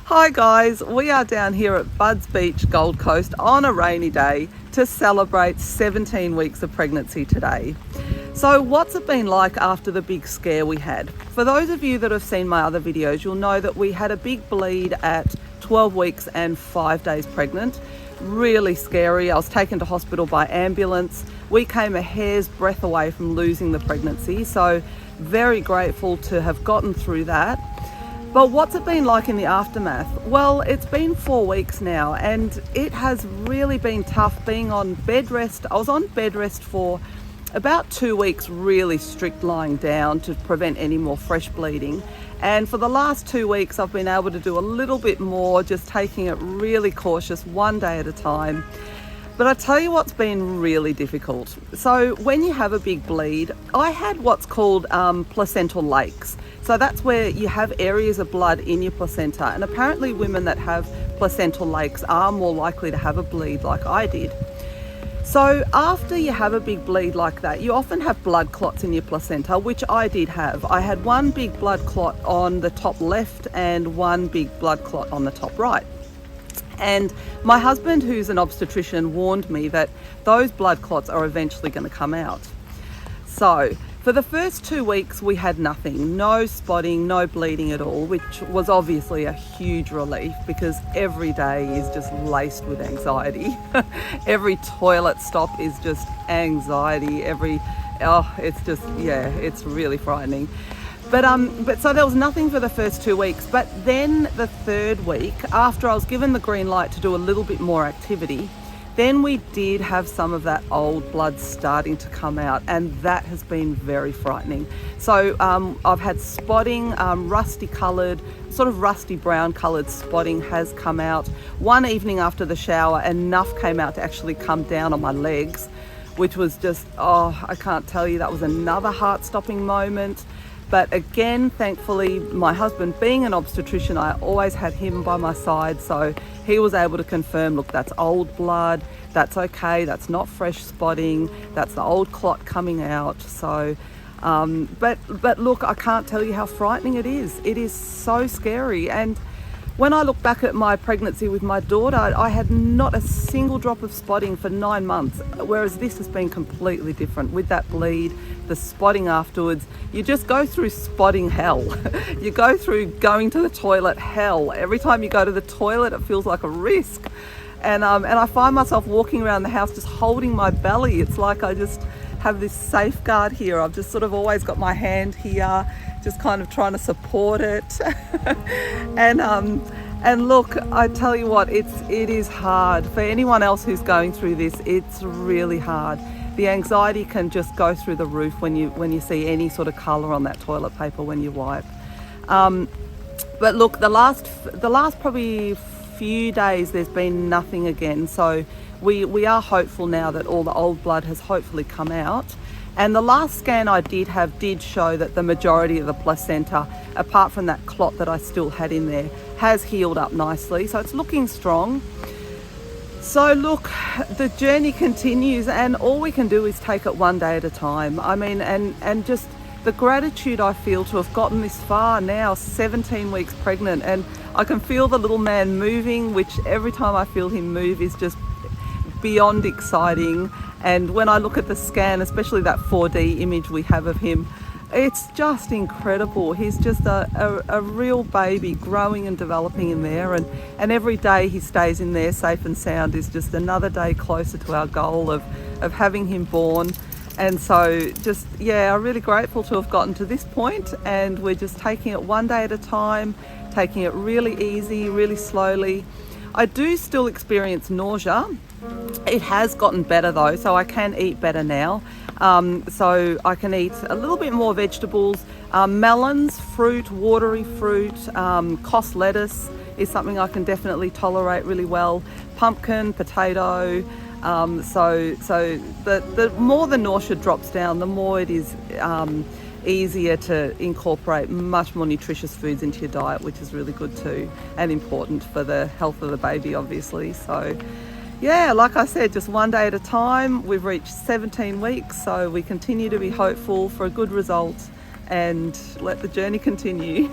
Hi guys, we are down here at Budds Beach, Gold Coast on a rainy day to celebrate 17 weeks of pregnancy today. So what's it been like after the big scare we had? For those of you that have seen my other videos, you'll know that we had a big bleed at 12 weeks and 5 days pregnant. Really scary. I was taken to hospital by ambulance. We came a hair's breadth away from losing the pregnancy, so very grateful to have gotten through that. But what's it been like in the aftermath? Well, it's been 4 weeks now and it has really been tough being on bed rest. I was on bed rest for about 2 weeks, really strict lying down to prevent any more fresh bleeding. And for the last 2 weeks, I've been able to do a little bit more, just taking it really cautious, one day at a time. But I tell you what's been really difficult. So when you have a big bleed, I had what's called placental lakes. So that's where you have areas of blood in your placenta. And apparently women that have placental lakes are more likely to have a bleed like I did. So after you have a big bleed like that, you often have blood clots in your placenta, which I did have. I had one big blood clot on the top left and one big blood clot on the top right. And my husband, who's an obstetrician, warned me that those blood clots are eventually going to come out. So for the first 2 weeks, we had nothing, no spotting, no bleeding at all, which was obviously a huge relief because every day is just laced with anxiety. Every toilet stop is just anxiety. It's really frightening. But so there was nothing for the first 2 weeks, but then the third week, after I was given the green light to do a little bit more activity, then we did have some of that old blood starting to come out, and that has been very frightening. So I've had spotting, rusty coloured, sort of rusty brown coloured spotting has come out. One evening after the shower, enough came out to actually come down on my legs, which was just, I can't tell you, that was another heart-stopping moment. But again, thankfully, my husband, being an obstetrician, I always had him by my side, so he was able to confirm, look, that's old blood, that's okay, that's not fresh spotting, that's the old clot coming out. So, but look, I can't tell you how frightening it is. It is so scary. And when I look back at my pregnancy with my daughter, I had not a single drop of spotting for 9 months, whereas this has been completely different with that bleed, the spotting afterwards. You just go through spotting hell. You go through going to the toilet hell. Every time you go to the toilet, it feels like a risk. And I find myself walking around the house just holding my belly. It's like I just have this safeguard here. I've just sort of always got my hand here, just kind of trying to support it. And look, I tell you what, it is hard. For anyone else who's going through this, it's really hard. The anxiety can just go through the roof when you see any sort of colour on that toilet paper when you wipe. But look, the last probably few days there's been nothing again. So we are hopeful now that all the old blood has hopefully come out. And the last scan I did show that the majority of the placenta, apart from that clot that I still had in there, has healed up nicely. So it's looking strong. So look, the journey continues and all we can do is take it one day at a time. I mean, and just the gratitude I feel to have gotten this far now, 17 weeks pregnant, and I can feel the little man moving, which every time I feel him move is just beyond exciting. And when I look at the scan, especially that 4D image we have of him, it's just incredible. He's just a real baby growing and developing in there, and every day he stays in there safe and sound is just another day closer to our goal of having him born. And so just, I'm really grateful to have gotten to this point, and we're just taking it one day at a time, taking it really easy, really slowly. I do still experience nausea. It has gotten better though, so I can eat better now. So I can eat a little bit more vegetables, melons, fruit, watery fruit, cos lettuce is something I can definitely tolerate really well. Pumpkin, potato. So the more the nausea drops down, the more it is easier to incorporate much more nutritious foods into your diet, which is really good too, and important for the health of the baby, obviously. So like I said, just one day at a time. We've reached 17 weeks, so we continue to be hopeful for a good result and let the journey continue.